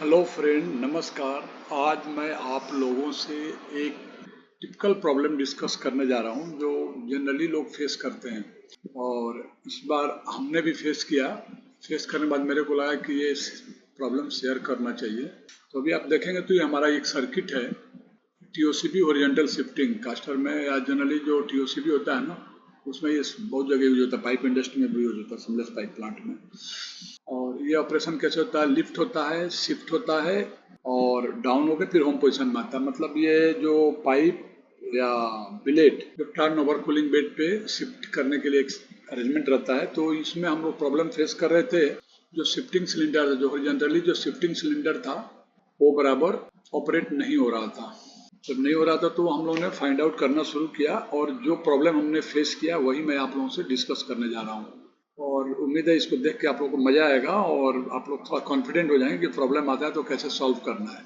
Hello friend, नमस्कार। आज मैं आप लोगों से एक टिपिकल प्रॉब्लम डिस्कस करने जा रहा हूं जो जनरली लोग फेस करते हैं और इस बार हमने भी फेस किया। फेस करने के बाद मेरे को लगा कि ये प्रॉब्लम शेयर करना चाहिए। तो अभी आप देखेंगे तो ये हमारा एक सर्किट है, टीओसीबी हॉरिजॉन्टल शिफ्टिंग। कास्टर में या जनरली जो टीओसीबी होता है ना, उसमें ये बहुत जगह यूज होता है, पाइप इंडस्ट्री में भी यूज होता है, सिमलेस पाइप प्लांट में। और ये ऑपरेशन कैसे होता है? लिफ्ट होता है, शिफ्ट होता है और डाउन होकर फिर होम पोजीशन में आता है। मतलब ये जो पाइप या बिलेट जो टर्न ओवर कूलिंग बेड पे शिफ्ट करने के लिए एक अरेंजमेंट रहता है। तो इसमें हम लोग प्रॉब्लम फेस कर रहे थे। जो शिफ्टिंग सिलेंडर, जो हॉरिजॉन्टली जो शिफ्टिंग सिलेंडर था, वो बराबर ऑपरेट नहीं हो रहा था। जब नहीं हो रहा था तो हम लोगों ने फाइंड आउट करना शुरू किया और जो प्रॉब्लम हमने फेस किया वही मैं आप लोगों से डिस्कस करने जा रहा हूँ। और उम्मीद है इसको देख के आप लोगों को मजा आएगा और आप लोग थोड़ा कॉन्फिडेंट हो जाएंगे कि प्रॉब्लम आता है तो कैसे सॉल्व करना है।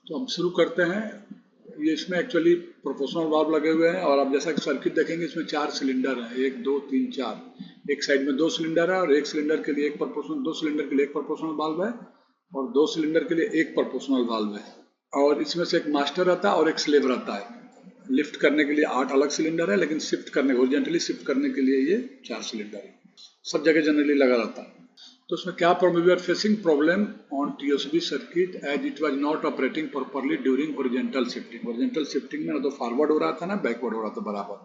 तो हम शुरू करते हैं। ये इसमें एक्चुअली प्रोपोर्शनल वाल्व लगे हुए हैं और आप जैसा कि सर्किट देखेंगे इसमें 4 सिलेंडर हैं, 1 2 3 4। एक साइड में 2 सिलेंडर है और एक सिलेंडर के लिए एक प्रोपोर्शनल, 2 सिलेंडर के लिए एक प्रोपोर्शनल वाल्व है और 2 सिलेंडर के लिए एक प्रोपोर्शनल वाल्व है। और इसमें से एक मास्टर रहता है और एक स्लेव रहता है। लिफ्ट करने के लिए 8 अलग सिलेंडर है, लेकिन शिफ्ट करने, हॉरिजॉन्टली शिफ्ट करने के लिए ये 4 सिलेंडर है। सब जगह जनरली लगा रहता है। तो उसमें क्या problem? We are facing problem on TOCB circuit as it was not operating properly during horizontal shifting. Horizontal shifting में ना तो फॉरवर्ड हो रहा था ना बैकवर्ड हो रहा था, बराबर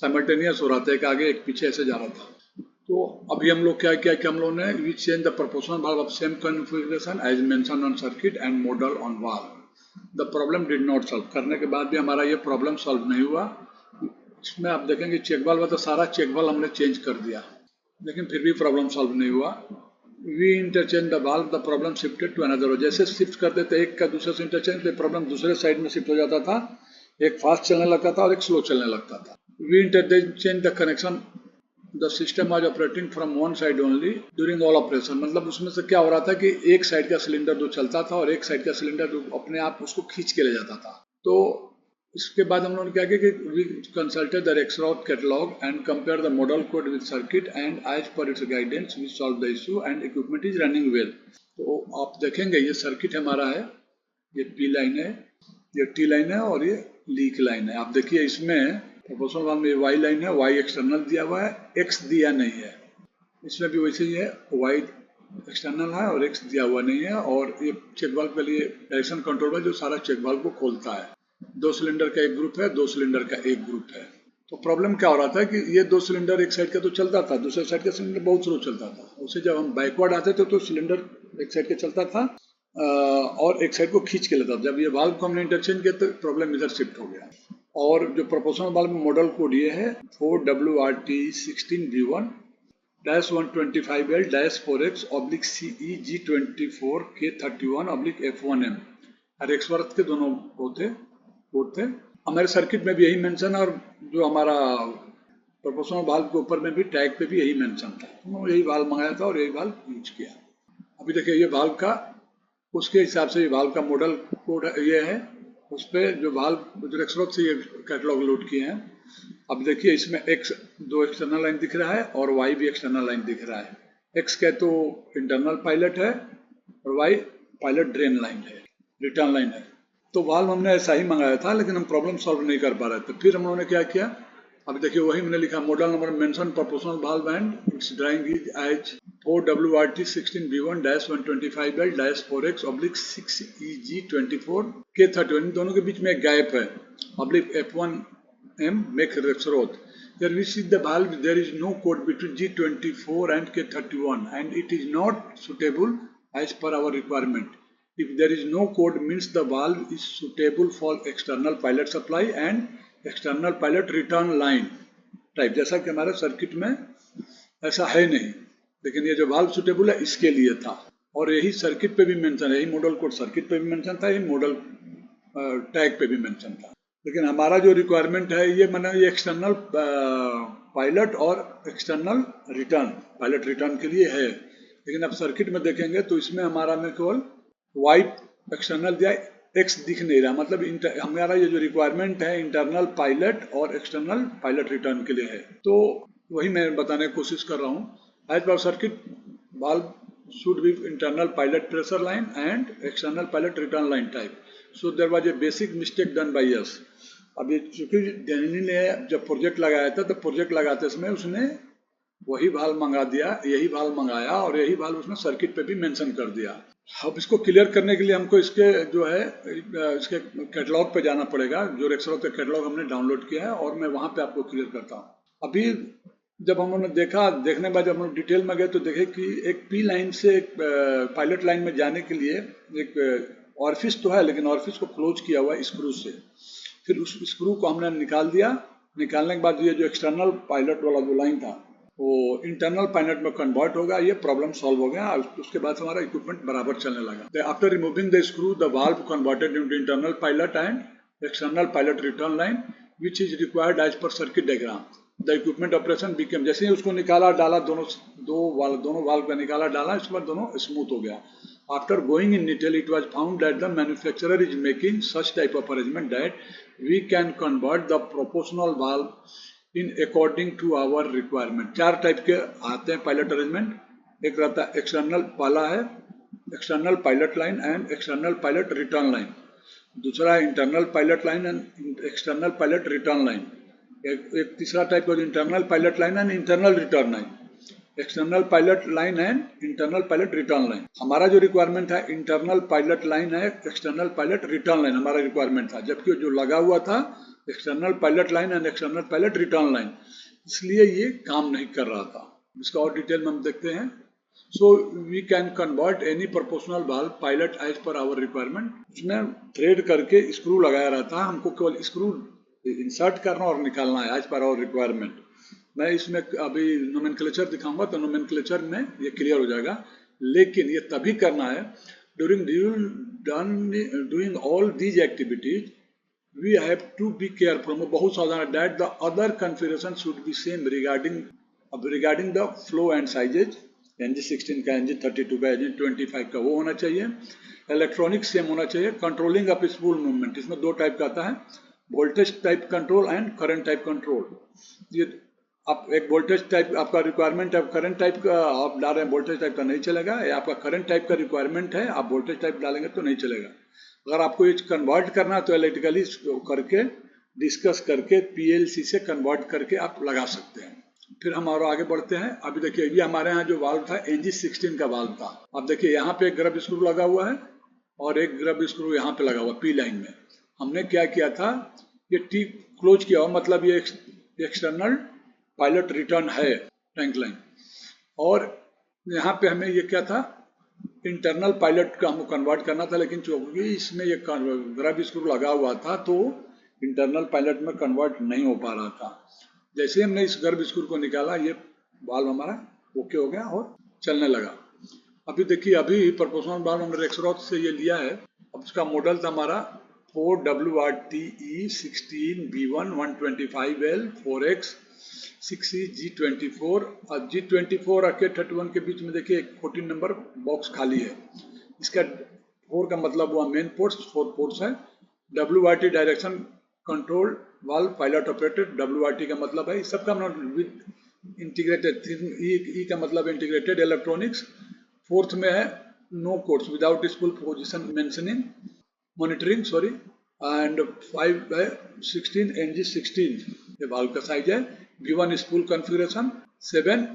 साइमल्टेनियस हो रहा था, एक आगे एक पीछे ऐसे जा रहा था। तो अभी हम लोग क्या किया कि हम लोगों ने we change the proportional valve of same configuration as mention on circuit and model on valve. The problem did not solve. करने के बाद भी हमारा ये प्रॉब्लम सॉल्व नहीं हुआ। इसमें आप देखेंगे चेक वाल्व तो सारा चेक वाल्व हमने चेंज कर दिया, लेकिन फिर भी प्रॉब्लम सॉल्व नहीं हुआ। We interchange the valve, the problem shifted to another. जैसे शिफ्ट कर देते एक का दूसरे से इंटरचेंज, तो प्रॉब्लम दूसरे साइड में शिफ्ट हो जाता था। एक फास्ट चलने लगता था और एक स्लो चलने लगता था। We interchange the connection, the system was operating from one side only during all operation. मतलब उसमें से क्या हो रहा था कि एक साइड का सिलेंडर जो चलता था और एक साइड का सिलेंडर जो अपने आप उसको खींच के ले जाता था। तो इसके बाद हम लोगों ने क्या किया कि we consulted the Rexroth catalogue and compare the model code with circuit and as per its guidance we solve the issue and equipment is running well. तो आप देखेंगे ये सर्किट हमारा है, ये पी लाइन है, ये टी लाइन है और ये लीक लाइन है। आप देखिए इसमें प्रोपोर्शनल वाल्व में वाई लाइन है, वाई एक्सटर्नल दिया हुआ है, एक्स दिया नहीं है। इसमें भी वैसे ही है, वाई एक्सटर्नल है और एक्स दिया हुआ नहीं है। और ये चेक वाल्व के लिए डायरेक्शन कंट्रोल है जो सारा चेक वाल्व को खोलता है। 2 सिलेंडर का एक ग्रुप है, 2 सिलेंडर का एक ग्रुप है। तो प्रॉब्लम क्या हो रहा था कि ये 2 सिलेंडर एक साइड का तो चलता था, दूसरे साइड का सिलेंडर बहुत स्लो चलता था। उसे जब हम बैकवर्ड आते थे तो सिलेंडर एक साइड का चलता था और एक साइड को खींच के लेता था। जब ये वाल्व को हमने इंटरचेंज किया तो प्रॉब्लम इधर शिफ्ट हो गया। और जो प्रोपोर्शनल वाल्व में मॉडल कोड ये है 4WRT 16V1 -125L-4X CEG24 K31 F1M। रेक्सवर्थ के दोनों कोड थे। हमारे सर्किट में भी यही मेंशन, और जो हमारा प्रोपोर्शनल वाल्व के ऊपर में भी टैग पे भी यही मेंशन था। तो यही वाल्व मंगाया था और यही वाल्व यूज किया। अभी देखिए ये वाल्व का, उसके हिसाब से ये वाल्व का मॉडल कोड ये है। उस पर जो वाल्व जो रेक्सवर्थ से ये कैटलॉग लोड किए हैं। अब देखिए इसमें एक्स, 2 एक्सटर्नल लाइन दिख रहा है और वाई भी एक्सटर्नल लाइन दिख रहा है। एक्स का तो इंटरनल पायलट है और वाई पायलट ड्रेन लाइन है, रिटर्न लाइन है। तो वाल्व हमने ऐसा ही मंगाया था, लेकिन हम प्रॉब्लम सॉल्व नहीं कर पा रहे थे। फिर हम लोगों ने क्या किया, अब देखिए वही मैंने लिखा, model number mention proportional valve and its drawing is as 4WRT 16V1 -125L-4X /6EG24 K31। दोनों के बीच में एक गैप है, /F1M make Rexroth. There we see the valve, there is no code between G24 and K31 and it is not suitable as per our requirement. If there is no code means the valve is suitable for external pilot supply and external pilot return line type। जैसा कि हमारे circuit में ऐसा है नहीं, लेकिन ये जो वाल्व सुटेबल है इसके लिए था और यही सर्किट पे भी मेंशन है, यही मॉडल कोड सर्किट पे भी मेंशन था, यही मॉडल टैग पे भी मेंशन था। लेकिन हमारा जो रिक्वायरमेंट है ये माना ये एक्सटर्नल पायलट और एक्सटर्नल रिटर्न, पायलट रिटर्न के लिए है। लेकिन अब सर्किट में देखेंगे तो इसमें हमारा में केवल वाई एक्सटर्नल दिया, एक्स दिख नहीं रहा। मतलब हमारा ये जो रिक्वायरमेंट है इंटरनल पायलट और एक्सटर्नल पायलट रिटर्न के लिए है। तो वही मैं बताने की कोशिश कर रहा हूँ। As per circuit valve should be internal pilot pressure line and external pilot return line type. So there was a basic mistake done by us. अभी चूंकि डेनी ने जब प्रोजेक्ट लगाया था तो प्रोजेक्ट लगाते समय उसने वही वाल्व मंगा दिया, यही वाल्व मंगाया और यही वाल्व उसने सर्किट पे भी मेंशन कर दिया। अब इसको क्लियर करने के लिए हमको इसके जो है इसके कैटलॉग पे जाना पड़ेगा। जो रेक्सलॉग का कैटलॉग हमने डाउनलोड किया है और मैं वहाँ पे आपको क्लियर करता हूँ। अभी जब हम लोगों ने देखने के बाद जब हम लोग डिटेल में गए तो देखे कि एक पी लाइन से एक पायलट लाइन में जाने के लिए एक ऑरिफिस तो है, लेकिन ऑरिफिस को क्लोज किया हुआ है स्क्रू से। फिर उस स्क्रू को हमने निकाल दिया। निकालने के बाद ये जो एक्सटर्नल पायलट वाला जो लाइन था वो इंटरनल पायलट में कन्वर्ट होगा। ये प्रॉब्लम सॉल्व हो गया। उसके बाद हमारा इक्विपमेंट बराबर चलने लगा। After removing the screw the valve converted into internal pilot and external pilot return line which is required as per circuit diagram. The equipment operation became, जैसे ही उसको निकाला डाला, दोनों वाल्व का निकाला डाला, इसके बाद दोनों स्मूथ हो गया। After going in detail, it was found that the manufacturer is making such type of arrangement that we can convert the proportional valve in according to our requirement. 4 type के आते हैं पायलट अरेंजमेंट। एक रहता है external, पहला है external pilot line and external pilot return line. दूसरा है internal pilot line and external pilot return line. एक तीसरा टाइप है internal pilot line and internal return line. External pilot line and internal pilot return line. हमारा जो requirement था internal pilot line है, external pilot return line हमारा requirement था, जबकि जो लगा हुआ था external pilot line and external pilot return line, इसलिए ये काम नहीं कर रहा था। इसका और डिटेल में हम देखते हैं। So we can convert any proportional valve pilot as per our requirement. उसमें थ्रेड करके स्क्रू लगाया रहता है, हमको केवल स्क्रू इंसर्ट करना और निकालना है एज पर आवर रिक्वायरमेंट। मैं इसमें अभी नोमेनक्लेचर दिखाऊंगा तो नोमेनक्लेचर में ये क्लियर हो जाएगा, लेकिन ये तभी करना है doing all these activities we have to be careful. बहुत सावधान that the other configuration should be same regarding the flow and sizes. NG16 का, NG32 का, NG25 का वो होना चाहिए। इलेक्ट्रॉनिक सेम होना चाहिए। कंट्रोलिंग ऑफ स्पूल मूवमेंट, इसमें 2 टाइप का आता है, voltage type control and current type control. ये आप एक वोल्टेज टाइप आपका रिक्वायरमेंट है, करंट टाइप का आप डाल रहे हैं, वोल्टेज टाइप का नहीं चलेगा। या आपका करंट टाइप का रिक्वायरमेंट है, आप वोल्टेज टाइप डालेंगे तो नहीं चलेगा। अगर आपको ये कन्वर्ट करना है तो इलेक्ट्रिकली करके डिस्कस करके PLC से कन्वर्ट करके आप लगा सकते हैं। फिर हम और आगे बढ़ते हैं। अभी देखिए ये हमारे यहाँ जो वाल्व था NG16 का वाल्व था। अब देखिए यहाँ पे एक ग्रब स्क्रू लगा हुआ है और एक ग्रब स्क्रू यहाँ पे लगा हुआ P लाइन में। हमने क्या किया था, ये T क्लोज किया हुआ, मतलब ये एक्सटर्नल पायलट रिटर्न है टैंक लाइन, और यहाँ पे हमें ये क्या था, इंटरनल पायलट का हमको कन्वर्ट करना था, लेकिन चूंकि इसमें ये ग्रब स्क्रू लगा हुआ था तो इंटरनल पायलट में कन्वर्ट नहीं हो पा रहा था। जैसे ही हमने इस ग्रब स्क्रू को निकाला ये वाल्व हमारा ओके हो गया और चलने लगा। अभी देखिए अभी प्रोपोर्शनल वाल्व हमने रेक्सरॉथ से ये लिया है। अब इसका मॉडल था हमारा 4WRTE 16B1 125L 4X 6EG24 और G24 और K31 के बीच में देखिए एक 14 नंबर बॉक्स खाली है। इसका 4 का मतलब हुआ मेन पोर्ट्स, 4 पोर्ट्स है। WRT direction control valve pilot operated, WRT का मतलब है, सबका इंटीग्रेटेड, ई का मतलब इंटीग्रेटेड इलेक्ट्रॉनिक्स। 4th में है no codes without spool position mentioning monitoring and 5 है 16 NG16 ये वाल्व का साइज है। Given spool configuration 7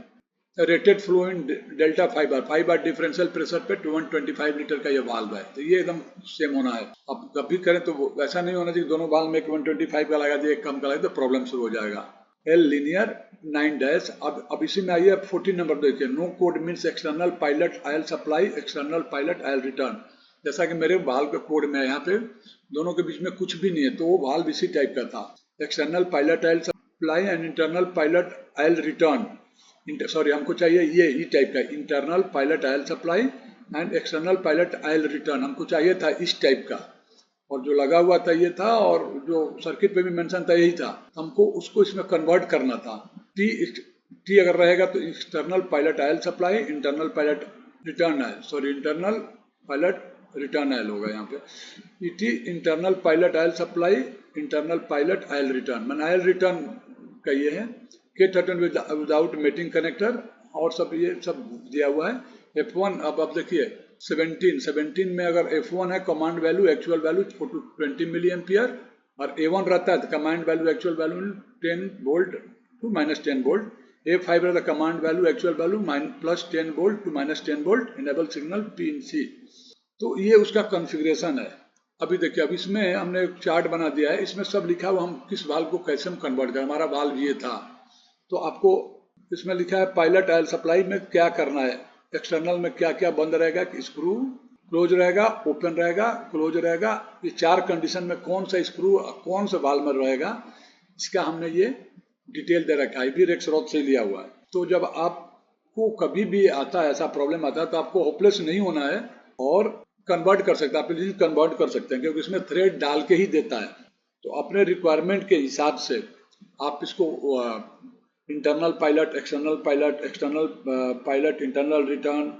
rated flow in delta 5 bar differential pressure पे 125 लीटर का ये वाल्व है। तो ये एकदम सेम होना है। अब कभी करें तो ऐसा नहीं होना चाहिए दोनों वाल्व में 125 का लगा दिए एक कम का लगा तो प्रॉब्लम शुरू हो जाएगा। L linear 9 dash. अब इसी में आइए 14 नंबर देखिए, no code means external pilot oil supply external pilot oil return. जैसा कि मेरे वाल्व के कोड में यहाँ पे दोनों के बीच में कुछ भी नहीं है, तो वो वाल्व इसी टाइप का था, external pilot oil supply and internal pilot oil return. हमको चाहिए ये ही टाइप का, internal pilot oil supply and external pilot oil return हमको चाहिए था इस टाइप का, और जो लगा हुआ था ये था और जो सर्किट पे भी मेंशन था यही था। हमको उसको इसमें कन्वर्ट करना था। टी अगर रहेगा तो external pilot oil supply internal pilot return oil, internal pilot return oil होगा यहाँ पे। ET internal pilot oil supply internal pilot oil return, मैंने आयल रिटर्न का ये है। K13 विदाउट मेटिंग कनेक्टर और सब ये सब दिया हुआ है। F1 अब आप देखिए 17 में अगर F1 है command value actual value 20 milli ampere और A1 रहता है तो command value actual value 10 volt to -10 volt. A5 रहता है command value actual value +10 volt to -10 volt enable signal PNC। तो ये उसका कॉन्फ़िगरेशन है। अभी देखिए अब इसमें हमने एक चार्ट बना दिया है, इसमें सब लिखा हुआ हम किस वाल्व को कैसे हम कन्वर्ट करें। हमारा वाल्व ये था तो आपको इसमें लिखा है पायलट ऑयल सप्लाई में क्या करना है, एक्सटर्नल में क्या क्या बंद रहेगा कि स्क्रू क्लोज रहेगा, ओपन रहेगा, क्लोज रहेगा, ये 4 कंडीशन में कौन सा स्क्रू कौन सा वाल्व में रहेगा, इसका हमने ये डिटेल दे रखा है, भी रेक स्रोत से लिया हुआ है। तो जब आपको कभी भी आता है ऐसा प्रॉब्लम आता है तो आपको होपलेस नहीं होना है और कन्वर्ट कर सकते हैं, आप इजीली कन्वर्ट कर सकते हैं क्योंकि इसमें थ्रेड डाल के ही देता है। तो अपने रिक्वायरमेंट के हिसाब से आप इसको internal pilot, external pilot, internal return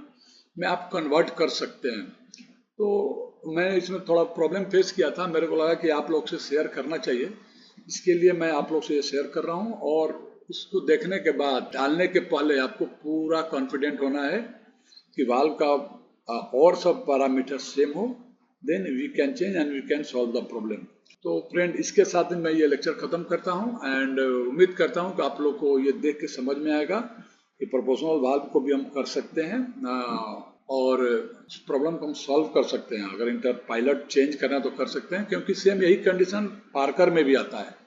में आप कन्वर्ट कर सकते हैं। तो मैं इसमें थोड़ा प्रॉब्लम फेस किया था, मेरे को लगा कि आप लोग से शेयर करना चाहिए, इसके लिए मैं आप लोग से ये शेयर कर रहा हूँ। और इसको देखने के बाद डालने के पहले आपको पूरा कॉन्फिडेंट होना है कि वाल्व का और सब पैरामीटर सेम हो, then we can change and we can solve the problem. तो फ्रेंड इसके साथ मैं ये लेक्चर ख़त्म करता हूँ एंड उम्मीद करता हूँ कि आप लोग को ये देख के समझ में आएगा कि प्रोपोर्शनल वाल्व को भी हम कर सकते हैं और इस प्रॉब्लम को हम सॉल्व कर सकते हैं। अगर इंटर पायलट चेंज करना है तो कर सकते हैं क्योंकि सेम यही कंडीशन पार्कर में भी आता है।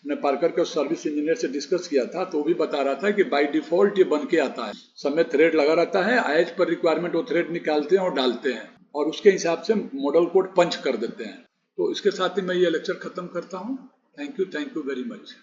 मैंने पार्कर के सर्विस इंजीनियर से डिस्कस किया था तो वो भी बता रहा था कि बाय डिफॉल्ट ये बन के आता है, सब में थ्रेड लगा रहता है, एज पर रिक्वायरमेंट वो थ्रेड निकालते हैं और डालते हैं और उसके हिसाब से मॉडल कोड पंच कर देते हैं। तो इसके साथ ही मैं ये लेक्चर खत्म करता हूँ। Thank you very much.